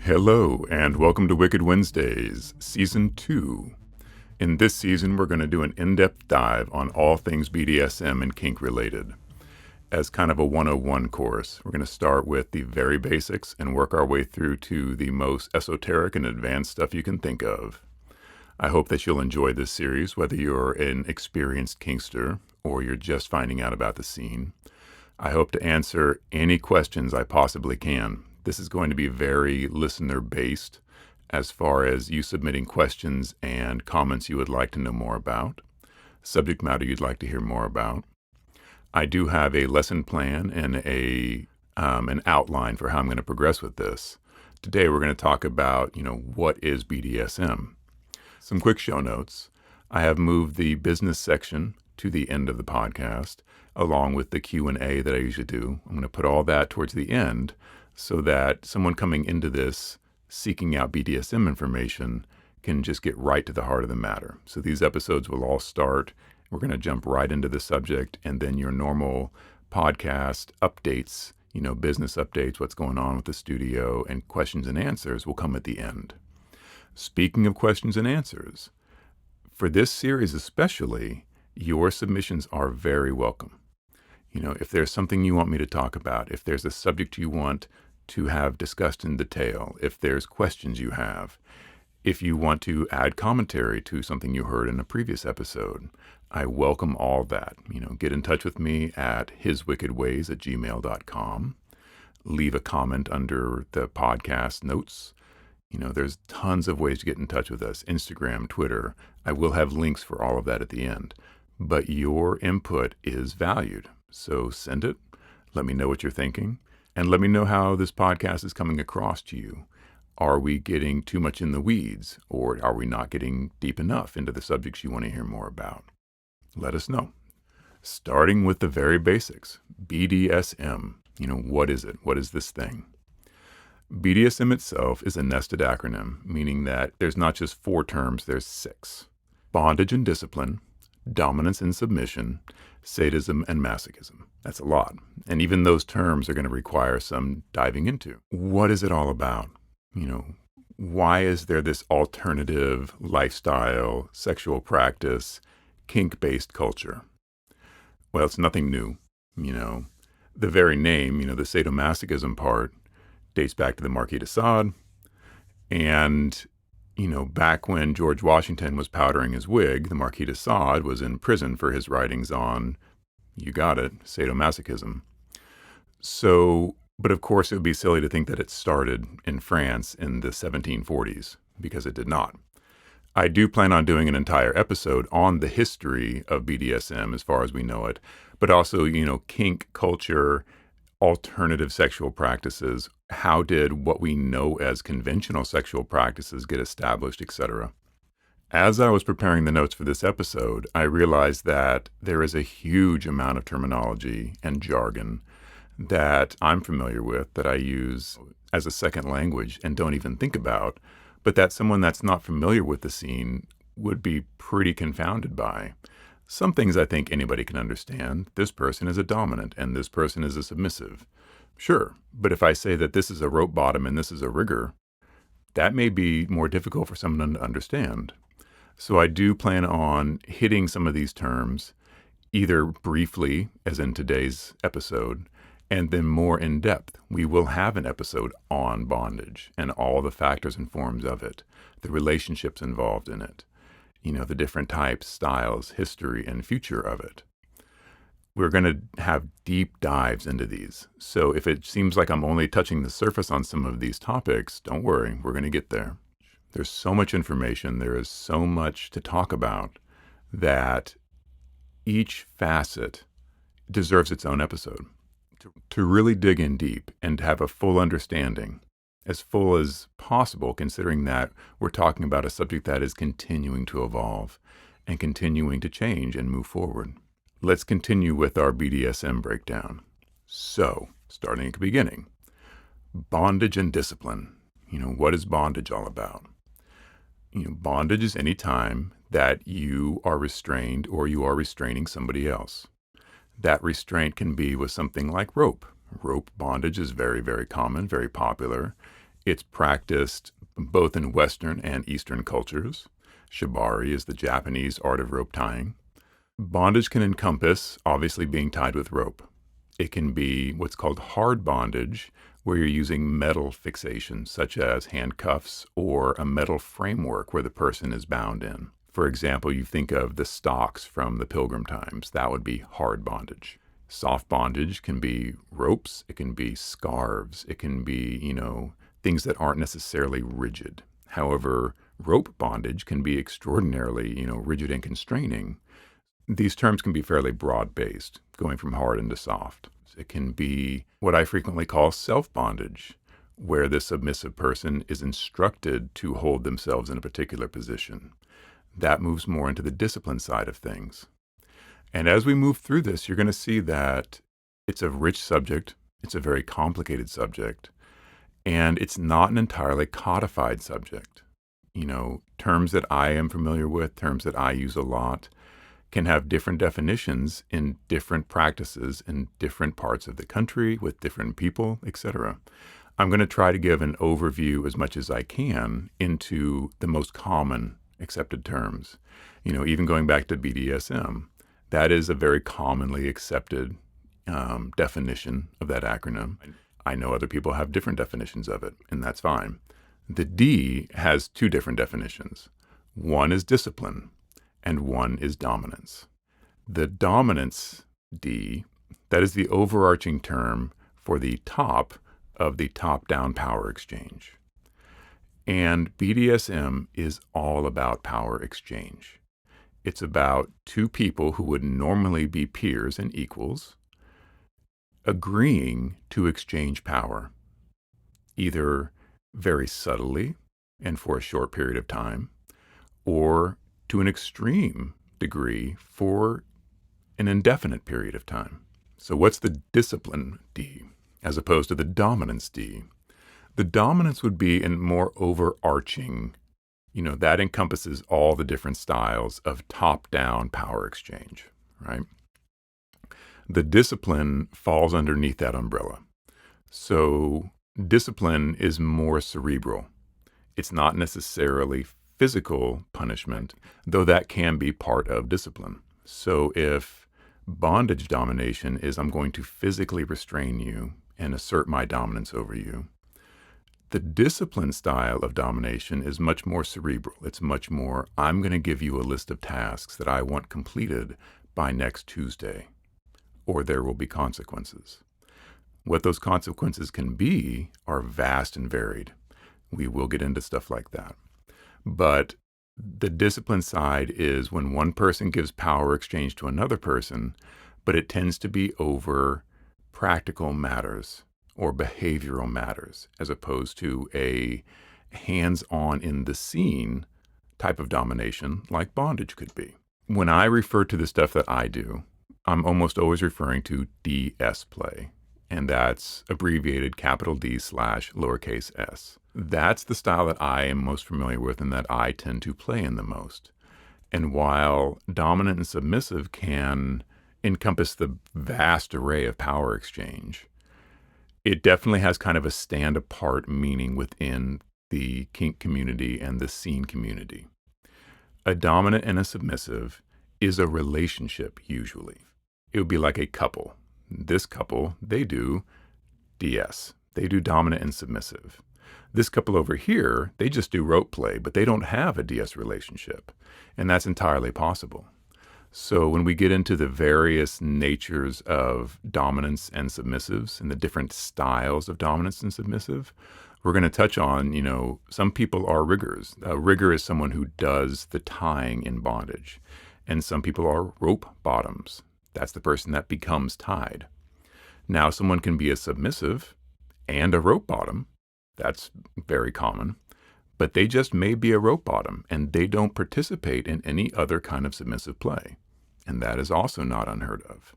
Hello, and welcome to Wicked Wednesdays, Season 2. In this season, we're going to do an in-depth dive on all things BDSM and kink related. As kind of a 101 course, we're going to start with the very basics and work our way through to the most esoteric and advanced stuff you can think of. I hope that you'll enjoy this series, whether you're an experienced kinkster or you're just finding out about the scene. I hope to answer any questions I possibly can. This is going to be very listener-based as far as you submitting questions and comments you would like to know more about, subject matter you'd like to hear more about. I do have a lesson plan and an outline for how I'm going to progress with this. Today we're going to talk about, what is BDSM? Some quick show notes. I have moved the business section to the end of the podcast, along with the Q&A that I usually do. I'm going to put all that towards the end so that someone coming into this seeking out BDSM information can just get right to the heart of the matter. So these episodes will all start. We're going to jump right into the subject, and then your normal podcast updates, business updates, what's going on with the studio, and questions and answers will come at the end. Speaking of questions and answers, for this series especially, your submissions are very welcome. If there's something you want me to talk about, if there's a subject you want to have discussed in detail, if there's questions you have, if you want to add commentary to something you heard in a previous episode, I welcome all that. Get in touch with me at hiswickedways@gmail.com. Leave a comment under the podcast notes. There's tons of ways to get in touch with us. Instagram, Twitter. I will have links for all of that at the end. But your input is valued. So send it. Let me know what you're thinking. And let me know how this podcast is coming across to you. Are we getting too much in the weeds? Or are we not getting deep enough into the subjects you want to hear more about? Let us know. Starting with the very basics. BDSM. What is it? What is this thing? BDSM itself is a nested acronym, meaning that there's not just 4 terms, there's 6. Bondage and discipline, dominance and submission, sadism and masochism. That's a lot. And even those terms are going to require some diving into. What is it all about? Why is there this alternative lifestyle, sexual practice, kink-based culture? Well, it's nothing new. The very name, the sadomasochism part, dates back to the Marquis de Sade. And, back when George Washington was powdering his wig, the Marquis de Sade was in prison for his writings on, you got it, sadomasochism. So, but of course it would be silly to think that it started in France in the 1740s, because it did not. I do plan on doing an entire episode on the history of BDSM as far as we know it, but also, kink culture, alternative sexual practices. How did what we know as conventional sexual practices get established, etc.? As I was preparing the notes for this episode, I realized that there is a huge amount of terminology and jargon that I'm familiar with, that I use as a second language and don't even think about, but that someone that's not familiar with the scene would be pretty confounded by. Some things I think anybody can understand. This person is a dominant and this person is a submissive. Sure, but if I say that this is a rope bottom and this is a rigger, that may be more difficult for someone to understand. So I do plan on hitting some of these terms, either briefly, as in today's episode, and then more in depth. We will have an episode on bondage and all the factors and forms of it, the relationships involved in it, the different types, styles, history, and future of it. We're going to have deep dives into these. So if it seems like I'm only touching the surface on some of these topics, don't worry, we're going to get there. There's so much information, there is so much to talk about that each facet deserves its own episode. To really dig in deep and have a full understanding, as full as possible, considering that we're talking about a subject that is continuing to evolve and continuing to change and move forward. Let's continue with our BDSM breakdown. So, starting at the beginning, bondage and discipline. What is bondage all about? Bondage is any time that you are restrained or you are restraining somebody else. That restraint can be with something like rope. Rope bondage is very, very common, very popular. It's practiced both in Western and Eastern cultures. Shibari is the Japanese art of rope tying. Bondage can encompass, obviously, being tied with rope. It can be what's called hard bondage, where you're using metal fixation, such as handcuffs or a metal framework where the person is bound in. For example, you think of the stocks from the Pilgrim times. That would be hard bondage. Soft bondage can be ropes. It can be scarves. It can be, things that aren't necessarily rigid. However, rope bondage can be extraordinarily, rigid and constraining. These terms can be fairly broad-based, going from hard into soft. It can be what I frequently call self-bondage, where the submissive person is instructed to hold themselves in a particular position. That moves more into the discipline side of things. And as we move through this, you're going to see that it's a rich subject, it's a very complicated subject, and it's not an entirely codified subject. Terms that I am familiar with, terms that I use a lot, can have different definitions in different practices in different parts of the country with different people, etc. I'm going to try to give an overview as much as I can into the most common accepted terms. Even going back to BDSM, that is a very commonly accepted definition of that acronym. I know other people have different definitions of it, and that's fine. The D has two different definitions. One is discipline, and one is dominance. The dominance D, that is the overarching term for the top of the top-down power exchange. And BDSM is all about power exchange. It's about two people who would normally be peers and equals agreeing to exchange power, either very subtly and for a short period of time, or to an extreme degree for an indefinite period of time. So what's the discipline D as opposed to the dominance D? The dominance would be a more overarching, that encompasses all the different styles of top-down power exchange, right? The discipline falls underneath that umbrella. So discipline is more cerebral. It's not necessarily physical punishment, though that can be part of discipline. So if bondage domination is I'm going to physically restrain you and assert my dominance over you, the discipline style of domination is much more cerebral. It's much more, I'm going to give you a list of tasks that I want completed by next Tuesday, or there will be consequences. What those consequences can be are vast and varied. We will get into stuff like that. But the discipline side is when one person gives power exchange to another person, but it tends to be over practical matters or behavioral matters, as opposed to a hands-on in the scene type of domination like bondage could be. When I refer to the stuff that I do, I'm almost always referring to DS play, and that's abbreviated capital D / lowercase s. That's the style that I am most familiar with and that I tend to play in the most. And while dominant and submissive can encompass the vast array of power exchange, it definitely has kind of a stand-apart meaning within the kink community and the scene community. A dominant and a submissive is a relationship usually. It would be like a couple. This couple, they do DS. They do dominant and submissive. This couple over here, they just do rope play, but they don't have a DS relationship. And that's entirely possible. So when we get into the various natures of dominance and submissives and the different styles of dominance and submissive, we're going to touch on, some people are riggers. A rigger is someone who does the tying in bondage. And some people are rope bottoms. That's the person that becomes tied. Now, someone can be a submissive and a rope bottom. That's very common. But they just may be a rope bottom, and they don't participate in any other kind of submissive play. And that is also not unheard of.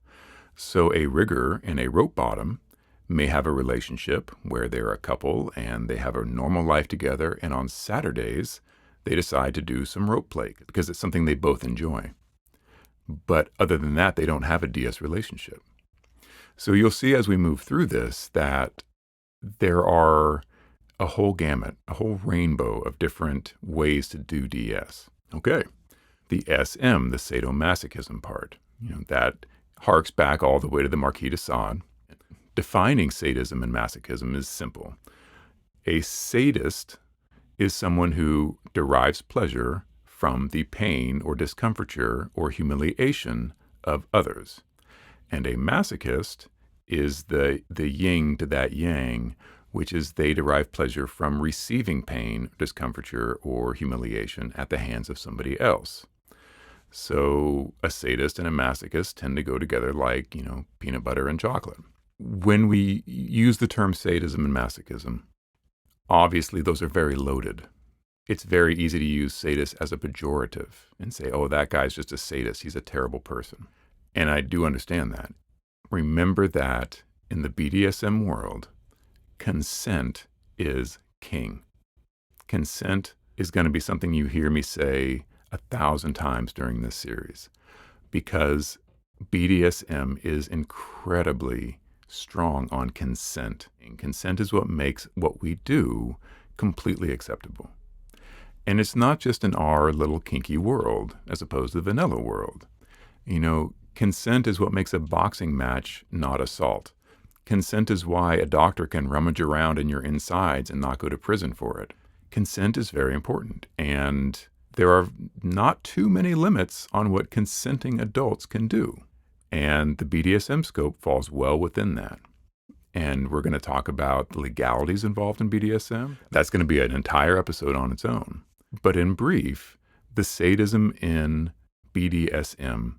So a rigger and a rope bottom may have a relationship where they're a couple and they have a normal life together, and on Saturdays, they decide to do some rope play because it's something they both enjoy. But other than that, they don't have a DS relationship. So you'll see as we move through this that there are a whole gamut, a whole rainbow of different ways to do DS. Okay. The SM, the sadomasochism part, that harks back all the way to the Marquis de Sade. Defining sadism and masochism is simple. A sadist is someone who derives pleasure from the pain or discomfiture or humiliation of others. And a masochist is the yin to that yang, which is they derive pleasure from receiving pain, discomfiture, or humiliation at the hands of somebody else. So a sadist and a masochist tend to go together like, peanut butter and chocolate. When we use the term sadism and masochism, obviously those are very loaded. It's very easy to use sadist as a pejorative and say, oh, that guy's just a sadist. He's a terrible person. And I do understand that. Remember that in the BDSM world, consent is king. Consent is going to be something you hear me say 1,000 times during this series, because BDSM is incredibly strong on consent. And consent is what makes what we do completely acceptable. And it's not just in our little kinky world as opposed to the vanilla world. Consent is what makes a boxing match not assault. Consent is why a doctor can rummage around in your insides and not go to prison for it. Consent is very important, and there are not too many limits on what consenting adults can do. And the BDSM scope falls well within that. And we're going to talk about the legalities involved in BDSM. That's going to be an entire episode on its own. But in brief, the sadism in BDSM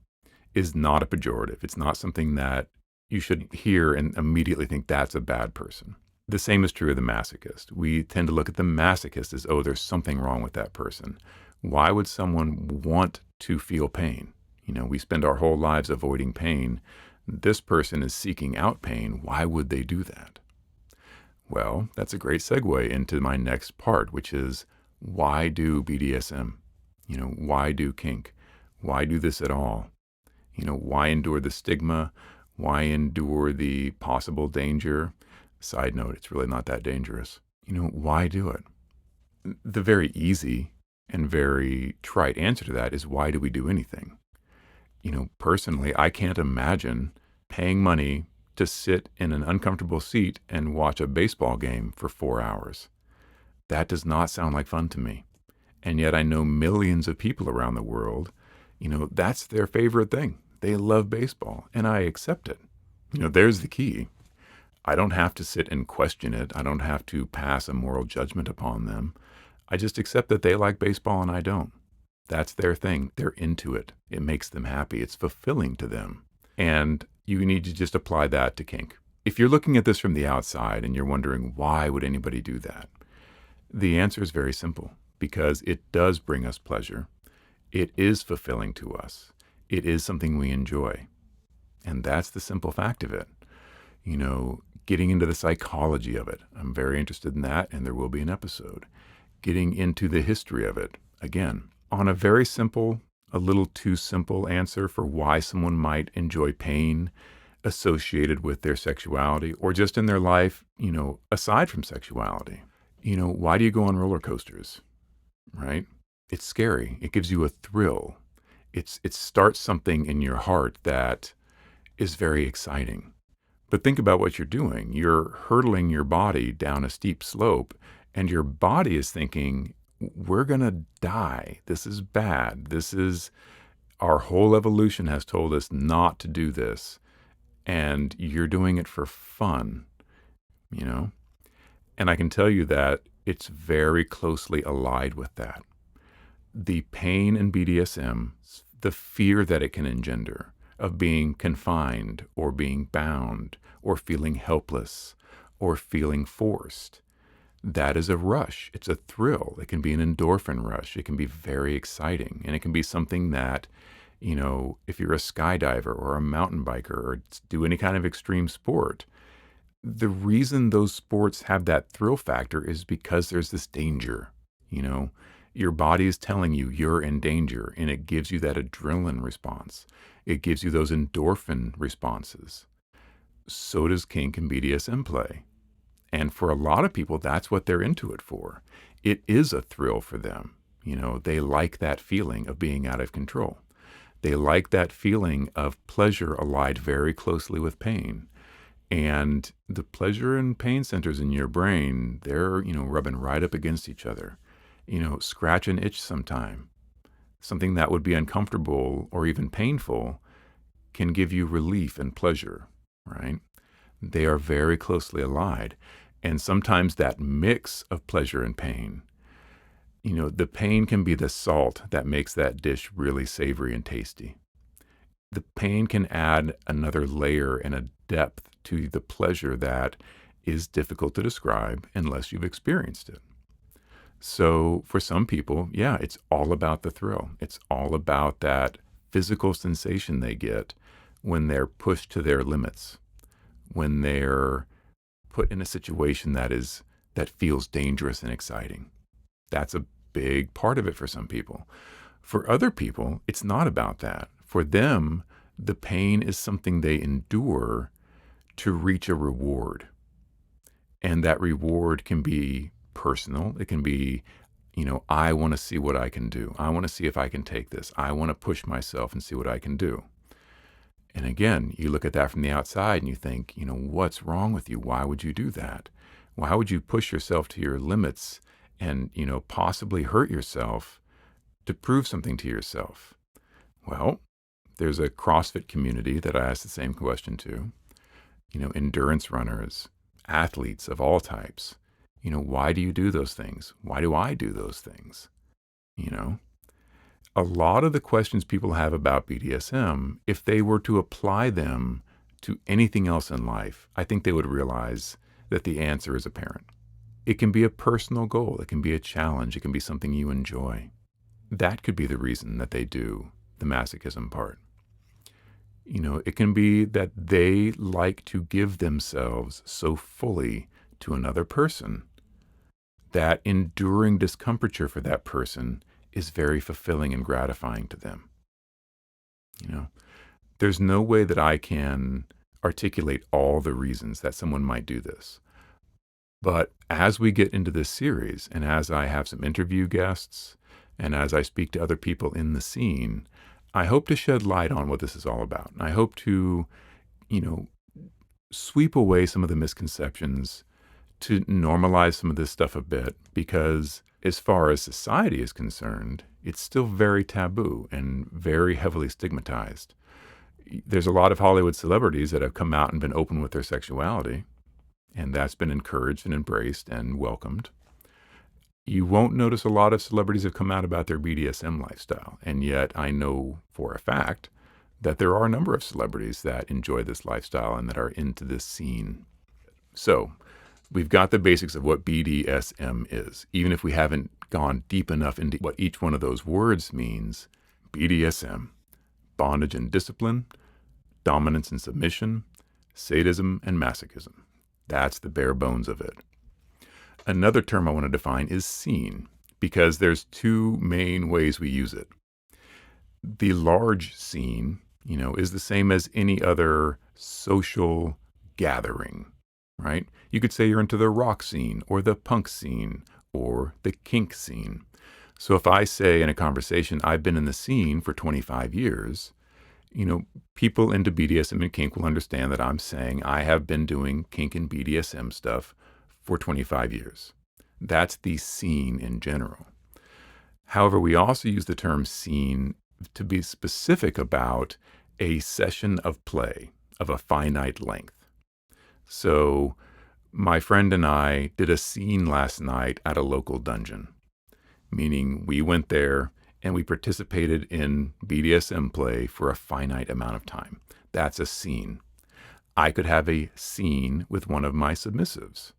is not a pejorative. It's not something that you should hear and immediately think that's a bad person. The same is true of the masochist. We tend to look at the masochist as, oh, there's something wrong with that person. Why would someone want to feel pain? We spend our whole lives avoiding pain. This person is seeking out pain. Why would they do that? Well, that's a great segue into my next part, which is, why do BDSM? Why do kink? Why do this at all? Why endure the stigma? Why endure the possible danger? Side note, it's really not that dangerous. Why do it? The very easy and very trite answer to that is, why do we do anything? Personally, I can't imagine paying money to sit in an uncomfortable seat and watch a baseball game for 4 hours. That does not sound like fun to me. And yet I know millions of people around the world, that's their favorite thing. They love baseball, and I accept it. There's the key. I don't have to sit and question it. I don't have to pass a moral judgment upon them. I just accept that they like baseball and I don't. That's their thing. They're into it. It makes them happy. It's fulfilling to them. And you need to just apply that to kink. If you're looking at this from the outside and you're wondering, why would anybody do that? The answer is very simple, because it does bring us pleasure. It is fulfilling to us. It is something we enjoy. And that's the simple fact of it. Getting into the psychology of it. I'm very interested in that, and there will be an episode. Getting into the history of it. Again, on a very simple, a little too simple answer for why someone might enjoy pain associated with their sexuality, or just in their life, aside from sexuality. Why do you go on roller coasters, right? It's scary. It gives you a thrill. It starts something in your heart that is very exciting. But think about what you're doing. You're hurtling your body down a steep slope, and your body is thinking, we're going to die. This is bad. Our whole evolution has told us not to do this. And you're doing it for fun, And I can tell you that it's very closely allied with that. The pain in BDSM, the fear that it can engender of being confined or being bound or feeling helpless or feeling forced, that is a rush. It's a thrill. It can be an endorphin rush. It can be very exciting. And it can be something that, if you're a skydiver or a mountain biker or do any kind of extreme sport, the reason those sports have that thrill factor is because there's this danger. Your body is telling you you're in danger, and it gives you that adrenaline response. It gives you those endorphin responses. So does kink and BDSM play. And for a lot of people, that's what they're into it for. It is a thrill for them. They like that feeling of being out of control. They like that feeling of pleasure allied very closely with pain. And the pleasure and pain centers in your brain, they're, rubbing right up against each other. Scratch an itch sometime. Something that would be uncomfortable or even painful can give you relief and pleasure, right? They are very closely allied. And sometimes that mix of pleasure and pain, the pain can be the salt that makes that dish really savory and tasty. The pain can add another layer and a depth to the pleasure that is difficult to describe unless you've experienced it. So for some people, yeah, it's all about the thrill. It's all about that physical sensation they get when they're pushed to their limits, when they're put in a situation that feels dangerous and exciting. That's a big part of it for some people. For other people, it's not about that. For them, the pain is something they endure to reach a reward. And that reward can be personal. It can be, I want to see what I can do. I want to see if I can take this. I want to push myself and see what I can do. And again, you look at that from the outside and you think, what's wrong with you? Why would you do that? Why would you push yourself to your limits and, possibly hurt yourself to prove something to yourself? Well, there's a CrossFit community that I asked the same question to. Endurance runners, athletes of all types. Why do you do those things? Why do I do those things? A lot of the questions people have about BDSM, if they were to apply them to anything else in life, I think they would realize that the answer is apparent. It can be a personal goal. It can be a challenge. It can be something you enjoy. That could be the reason that they do the masochism part. It can be that they like to give themselves so fully to another person that enduring discomforture for that person is very fulfilling and gratifying to them. There's no way that I can articulate all the reasons that someone might do this. But as we get into this series, and as I have some interview guests, and as I speak to other people in the scene, I hope to shed light on what this is all about. I hope to, sweep away some of the misconceptions, to normalize some of this stuff a bit, because as far as society is concerned, it's still very taboo and very heavily stigmatized. There's a lot of Hollywood celebrities that have come out and been open with their sexuality, and that's been encouraged and embraced and welcomed. You won't notice a lot of celebrities have come out about their BDSM lifestyle, and yet I know for a fact that there are a number of celebrities that enjoy this lifestyle and that are into this scene. So we've got the basics of what BDSM is. Even if we haven't gone deep enough into what each one of those words means, BDSM, bondage and discipline, dominance and submission, sadism and masochism. That's the bare bones of it. Another term I want to define is scene, because there's two main ways we use it. The large scene, is the same as any other social gathering, right? You could say you're into the rock scene or the punk scene or the kink scene. So if I say in a conversation, I've been in the scene for 25 years, people into BDSM and kink will understand that I'm saying I have been doing kink and BDSM stuff for 25 years. That's the scene in general. However, we also use the term scene to be specific about a session of play of a finite length. So my friend and I did a scene last night at a local dungeon, meaning we went there and we participated in BDSM play for a finite amount of time. That's a scene. I could have a scene with one of my submissives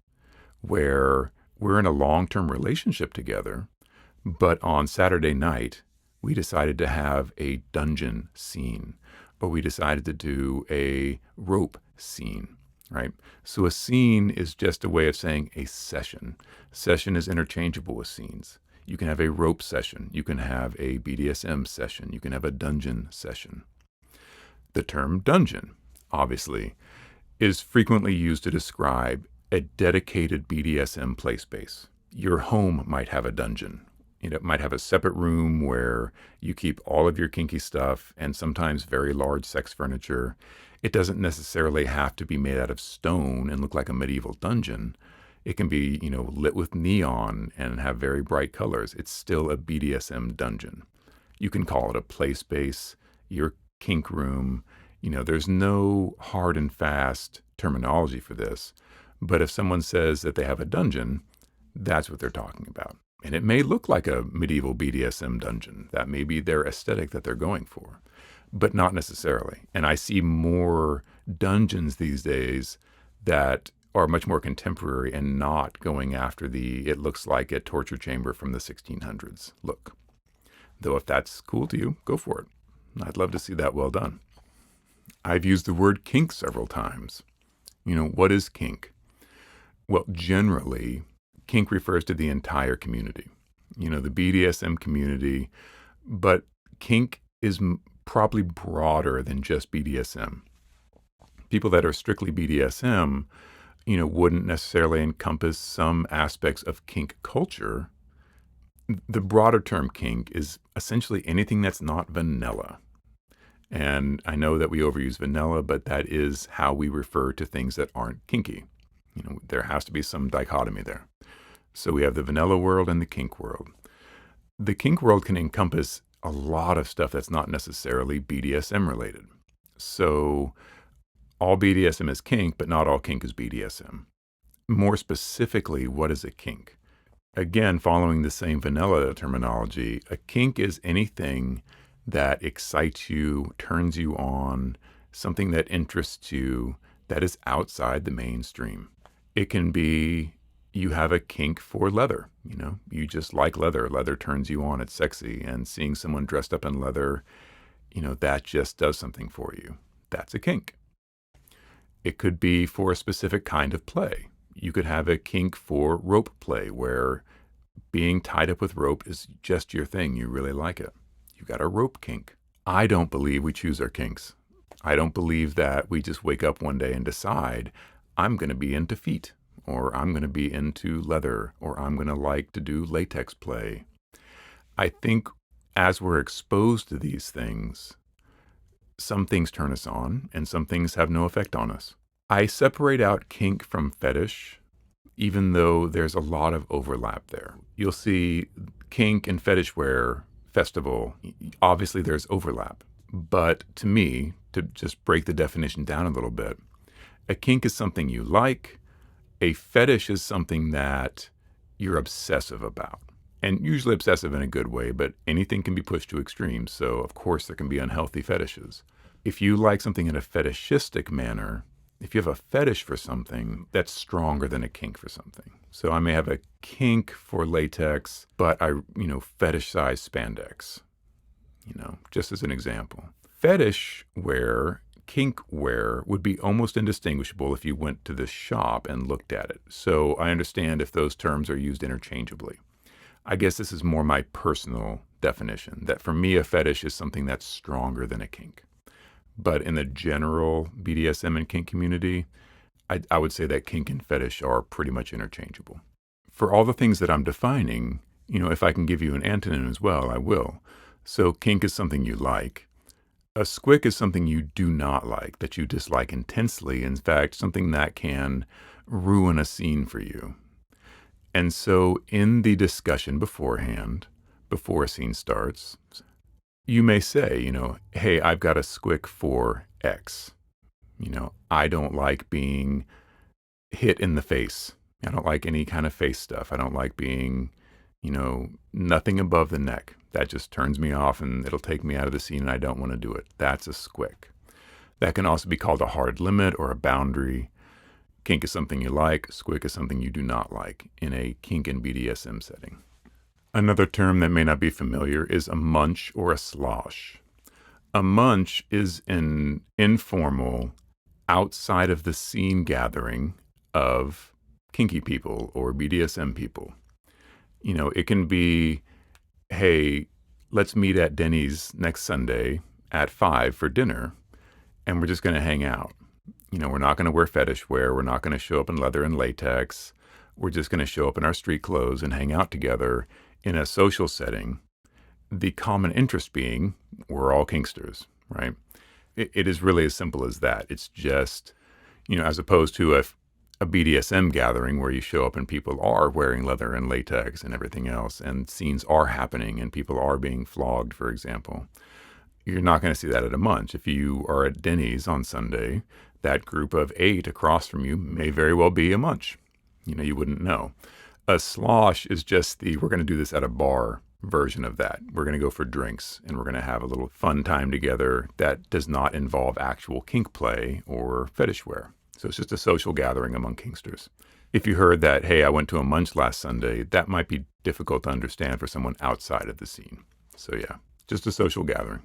where we're in a long-term relationship together, but on Saturday night, we decided to have a dungeon scene, or we decided to do a rope scene, right? So a scene is just a way of saying a session. Session is interchangeable with scenes. You can have a rope session. You can have a BDSM session. You can have a dungeon session. The term dungeon, obviously, is frequently used to describe a dedicated BDSM play space. Your home might have a dungeon. It might have a separate room where you keep all of your kinky stuff and sometimes very large sex furniture. It doesn't necessarily have to be made out of stone and look like a medieval dungeon. It can be, lit with neon and have very bright colors. It's still a BDSM dungeon. You can call it a play space, your kink room. There's no hard and fast terminology for this. But if someone says that they have a dungeon, that's what they're talking about. And it may look like a medieval BDSM dungeon. That may be their aesthetic that they're going for, but not necessarily. And I see more dungeons these days that are much more contemporary and not going after it looks like a torture chamber from the 1600s look. Though if that's cool to you, go for it. I'd love to see that well done. I've used the word kink several times. What is kink? Well, generally, kink refers to the entire community, the BDSM community, but kink is probably broader than just BDSM. People that are strictly BDSM, wouldn't necessarily encompass some aspects of kink culture. The broader term kink is essentially anything that's not vanilla. And I know that we overuse vanilla, but that is how we refer to things that aren't kinky. There has to be some dichotomy there. So we have the vanilla world and the kink world. The kink world can encompass a lot of stuff that's not necessarily BDSM related. So all BDSM is kink, but not all kink is BDSM. More specifically, what is a kink? Again, following the same vanilla terminology, a kink is anything that excites you, turns you on, something that interests you, that is outside the mainstream. It can be you have a kink for leather. You just like leather. Leather turns you on. It's sexy. And seeing someone dressed up in leather, that just does something for you. That's a kink. It could be for a specific kind of play. You could have a kink for rope play where being tied up with rope is just your thing. You really like it. You got a rope kink. I don't believe we choose our kinks. I don't believe that we just wake up one day and decide, I'm going to be into feet, or I'm going to be into leather, or I'm going to like to do latex play. I think as we're exposed to these things, some things turn us on and some things have no effect on us. I separate out kink from fetish, even though there's a lot of overlap there. You'll see kink and fetish wear festival. Obviously there's overlap, but to me, to just break the definition down a little bit, a kink is something you like. A fetish is something that you're obsessive about, and usually obsessive in a good way, but anything can be pushed to extremes. So of course there can be unhealthy fetishes. If you like something in a fetishistic manner, if you have a fetish for something, that's stronger than a kink for something. So I may have a kink for latex, but I, fetish-size spandex, just as an example. Fetish wear, kink wear would be almost indistinguishable if you went to the shop and looked at it. So I understand if those terms are used interchangeably. I guess this is more my personal definition, that for me, a fetish is something that's stronger than a kink. But in the general BDSM and kink community, I would say that kink and fetish are pretty much interchangeable. For all the things that I'm defining, if I can give you an antonym as well, I will. So kink is something you like. A squick is something you do not like, that you dislike intensely. In fact, something that can ruin a scene for you. And so in the discussion beforehand, before a scene starts, you may say, hey, I've got a squick for X. I don't like being hit in the face. I don't like any kind of face stuff. I don't like being, nothing above the neck. That just turns me off and it'll take me out of the scene and I don't want to do it. That's a squick. That can also be called a hard limit or a boundary. Kink is something you like. Squick is something you do not like in a kink and BDSM setting. Another term that may not be familiar is a munch or a slosh. A munch is an informal, outside of the scene gathering of kinky people or BDSM people. It can be, hey, let's meet at Denny's next Sunday at 5 for dinner, and we're just going to hang out. We're not going to wear fetish wear. We're not going to show up in leather and latex. We're just going to show up in our street clothes and hang out together in a social setting. The common interest being we're all kinksters, right? It is really as simple as that. It's just, as opposed to a BDSM gathering where you show up and people are wearing leather and latex and everything else, and scenes are happening and people are being flogged, for example. You're not going to see that at a munch. If you are at Denny's on Sunday, that group of 8 across from you may very well be a munch. You wouldn't know. A slosh is just we're going to do this at a bar version of that. We're going to go for drinks and we're going to have a little fun time together that does not involve actual kink play or fetish wear. So it's just a social gathering among kinksters. If you heard that, hey, I went to a munch last Sunday, that might be difficult to understand for someone outside of the scene. So yeah, just a social gathering.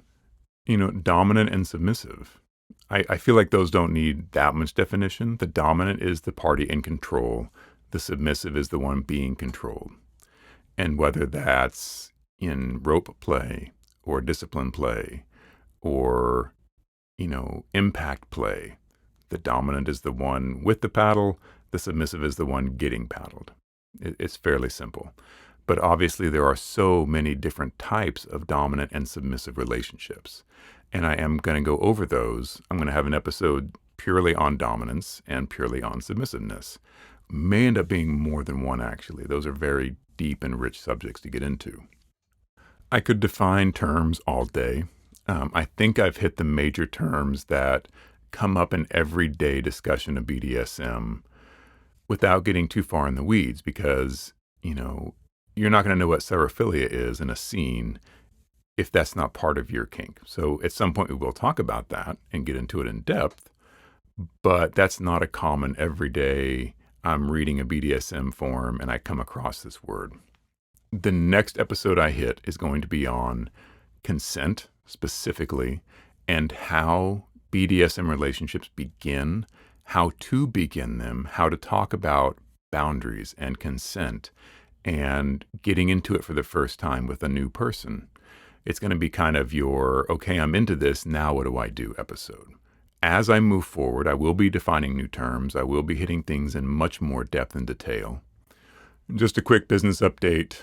Dominant and submissive. I feel like those don't need that much definition. The dominant is the party in control. The submissive is the one being controlled. And whether that's in rope play or discipline play or, impact play, the dominant is the one with the paddle. The submissive is the one getting paddled. It's fairly simple. But obviously there are so many different types of dominant and submissive relationships. And I am going to go over those. I'm going to have an episode purely on dominance and purely on submissiveness. May end up being more than one, actually. Those are very deep and rich subjects to get into. I could define terms all day. I think I've hit the major terms that come up in everyday discussion of BDSM without getting too far in the weeds because, you're not going to know what serophilia is in a scene if that's not part of your kink. So at some point we will talk about that and get into it in depth, but that's not a common everyday, I'm reading a BDSM forum and I come across this word. The next episode I hit is going to be on consent specifically and how BDSM relationships begin, how to begin them, how to talk about boundaries and consent, and getting into it for the first time with a new person. It's going to be kind of your, okay, I'm into this, now what do I do episode. As I move forward, I will be defining new terms. I will be hitting things in much more depth and detail. Just a quick business update.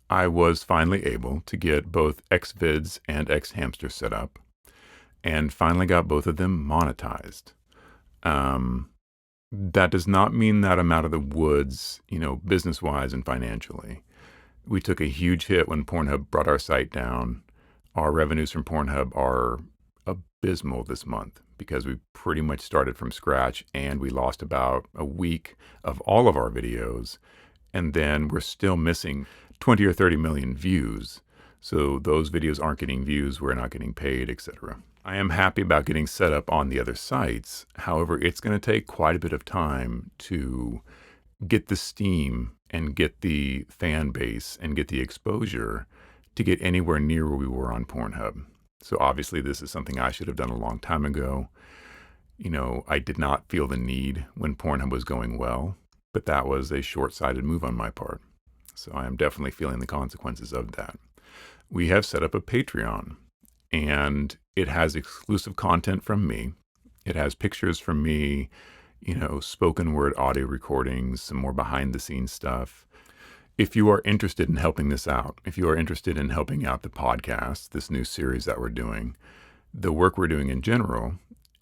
I was finally able to get both Xvids and Xhamster set up and finally got both of them monetized. That does not mean that I'm out of the woods, business-wise and financially. We took a huge hit when Pornhub brought our site down. Our revenues from Pornhub are abysmal this month because we pretty much started from scratch and we lost about a week of all of our videos. And then we're still missing 20 or 30 million views. So those videos aren't getting views, we're not getting paid, etc. I am happy about getting set up on the other sites. However, it's going to take quite a bit of time to get the steam and get the fan base and get the exposure to get anywhere near where we were on Pornhub. So obviously this is something I should have done a long time ago. I did not feel the need when Pornhub was going well, but that was a short-sighted move on my part. So I am definitely feeling the consequences of that. We have set up a Patreon, and it has exclusive content from me. It has pictures from me, spoken word audio recordings, some more behind the scenes stuff. If you are interested in helping this out, if you are interested in helping out the podcast, this new series that we're doing, the work we're doing in general,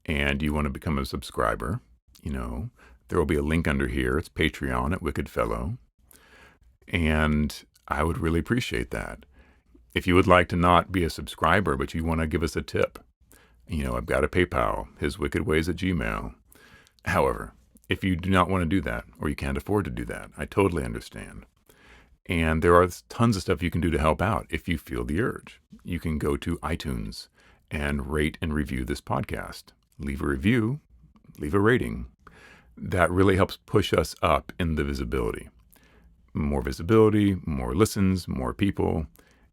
and you want to become a subscriber, there will be a link under here. It's Patreon at WickedFellow. And I would really appreciate that. If you would like to not be a subscriber, but you want to give us a tip, I've got a PayPal, hiswickedways@gmail.com. However, if you do not want to do that, or you can't afford to do that, I totally understand. And there are tons of stuff you can do to help out if you feel the urge. You can go to iTunes and rate and review this podcast. Leave a review, leave a rating. That really helps push us up in the visibility. More visibility, more listens, more people.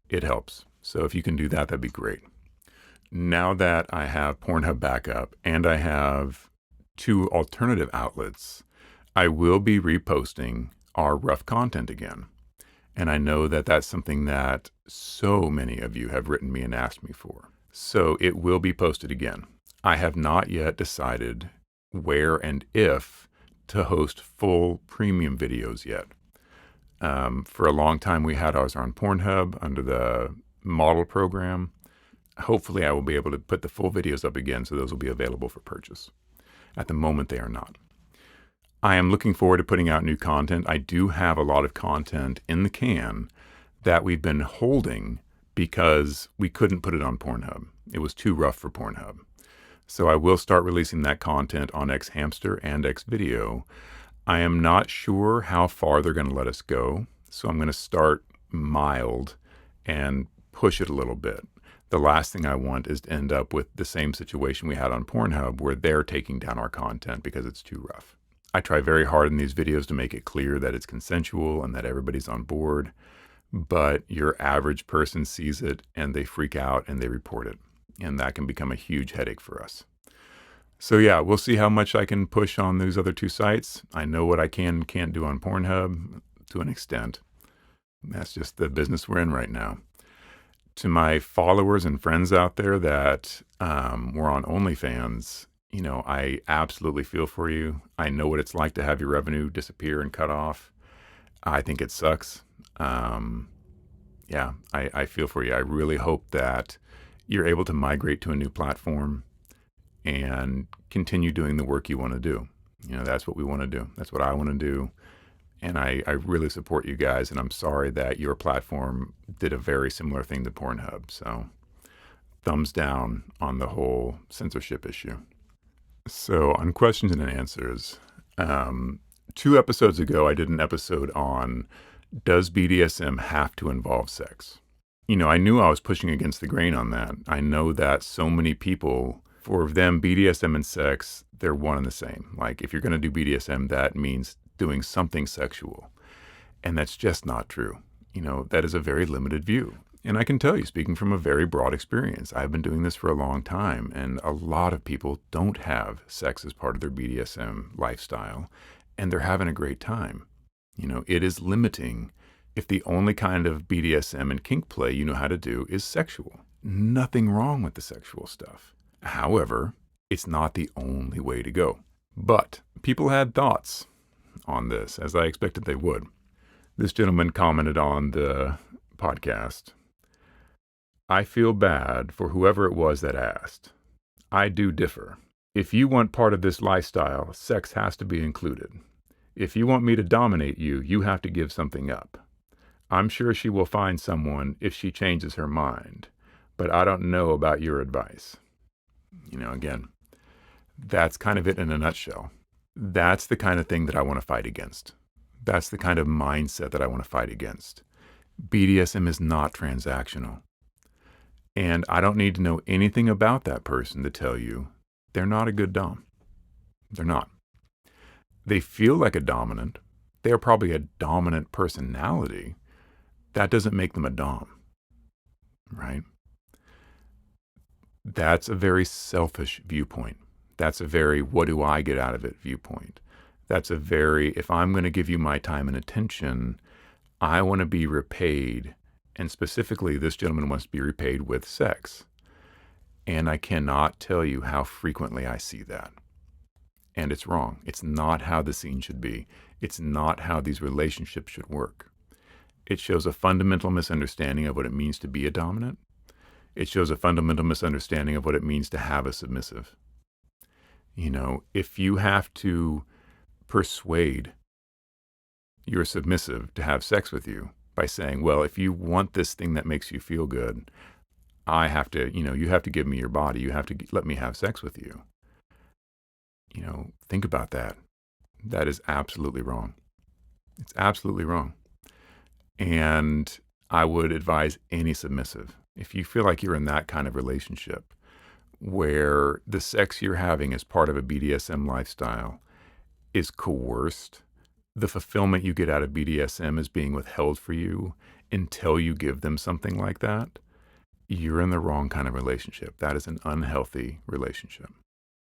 It helps. So if you can do that, that'd be great. Now that I have Pornhub backup and I have 2 alternative outlets, I will be reposting our rough content again. And I know that that's something that so many of you have written me and asked me for. So it will be posted again. I have not yet decided where and if to host full premium videos yet. For a long time, we had ours on Pornhub under the model program. Hopefully, I will be able to put the full videos up again, so those will be available for purchase. At the moment, they are not. I am looking forward to putting out new content. I do have a lot of content in the can that we've been holding because we couldn't put it on Pornhub. It was too rough for Pornhub. So I will start releasing that content on Xhamster and Xvideo. I am not sure how far they're going to let us go, so I'm going to start mild and push it a little bit. The last thing I want is to end up with the same situation we had on Pornhub where they're taking down our content because it's too rough. I try very hard in these videos to make it clear that it's consensual and that everybody's on board, but your average person sees it and they freak out and they report it, and that can become a huge headache for us. So yeah, we'll see how much I can push on these other two sites. I know what I can and can't do on Pornhub to an extent. That's just the business we're in right now. To my followers and friends out there that were on OnlyFans, I absolutely feel for you. I know what it's like to have your revenue disappear and cut off. I think it sucks. Yeah, I feel for you. I really hope that you're able to migrate to a new platform and continue doing the work you want to do. That's what we want to do. That's what I want to do. And I really support you guys. And I'm sorry that your platform did a very similar thing to Pornhub. So thumbs down on the whole censorship issue. So on questions and answers, 2 episodes ago, I did an episode on, does BDSM have to involve sex? I knew I was pushing against the grain on that. I know that so many people, for them, BDSM and sex, they're one and the same. Like, if you're going to do BDSM, that means doing something sexual. And that's just not true. That is a very limited view. And I can tell you, speaking from a very broad experience, I've been doing this for a long time, and a lot of people don't have sex as part of their BDSM lifestyle, and they're having a great time. It is limiting if the only kind of BDSM and kink play you know how to do is sexual. Nothing wrong with the sexual stuff. However, it's not the only way to go. But people had thoughts on this, as I expected they would. This gentleman commented on the podcast, I feel bad for whoever it was that asked. I do differ. If you want part of this lifestyle, sex has to be included. If you want me to dominate you, you have to give something up. I'm sure she will find someone if she changes her mind, but I don't know about your advice. Again, that's kind of it in a nutshell. That's the kind of thing that I want to fight against. That's the kind of mindset that I want to fight against. BDSM is not transactional. And I don't need to know anything about that person to tell you they're not a good dom. They're not. They feel like a dominant. They're probably a dominant personality. That doesn't make them a dom, right? That's a very selfish viewpoint. That's a very, what do I get out of it viewpoint. That's a very, if I'm going to give you my time and attention, I want to be repaid. And specifically, this gentleman wants to be repaid with sex. And I cannot tell you how frequently I see that. And it's wrong. It's not how the scene should be. It's not how these relationships should work. It shows a fundamental misunderstanding of what it means to be a dominant. It shows a fundamental misunderstanding of what it means to have a submissive. If you have to persuade your submissive to have sex with you by saying, well, if you want this thing that makes you feel good, I have to, you have to give me your body. You have to let me have sex with you. Think about that. That is absolutely wrong. It's absolutely wrong. And I would advise any submissive, if you feel like you're in that kind of relationship where the sex you're having as part of a BDSM lifestyle is coerced, the fulfillment you get out of BDSM is being withheld for you until you give them something like that, you're in the wrong kind of relationship. That is an unhealthy relationship.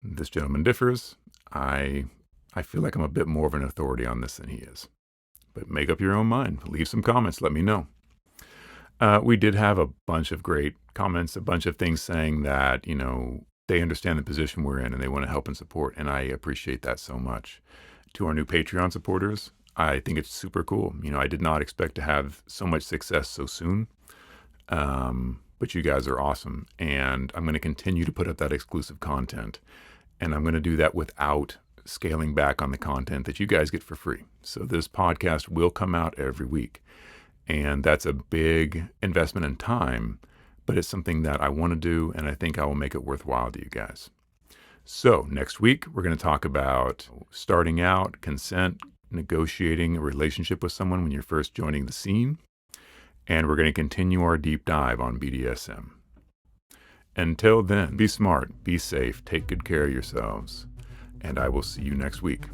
This gentleman differs. I feel like I'm a bit more of an authority on this than he is. But make up your own mind. Leave some comments. Let me know. We did have a bunch of great comments, a bunch of things saying that, they understand the position we're in and they want to help and support. And I appreciate that so much. To our new Patreon supporters, I think it's super cool. I did not expect to have so much success so soon. But you guys are awesome. And I'm going to continue to put up that exclusive content. And I'm going to do that without scaling back on the content that you guys get for free. So this podcast will come out every week. And that's a big investment in time, but it's something that I want to do, and I think I will make it worthwhile to you guys. So next week, we're going to talk about starting out, consent, negotiating a relationship with someone when you're first joining the scene. And we're going to continue our deep dive on BDSM. Until then, be smart, be safe, take good care of yourselves, and I will see you next week.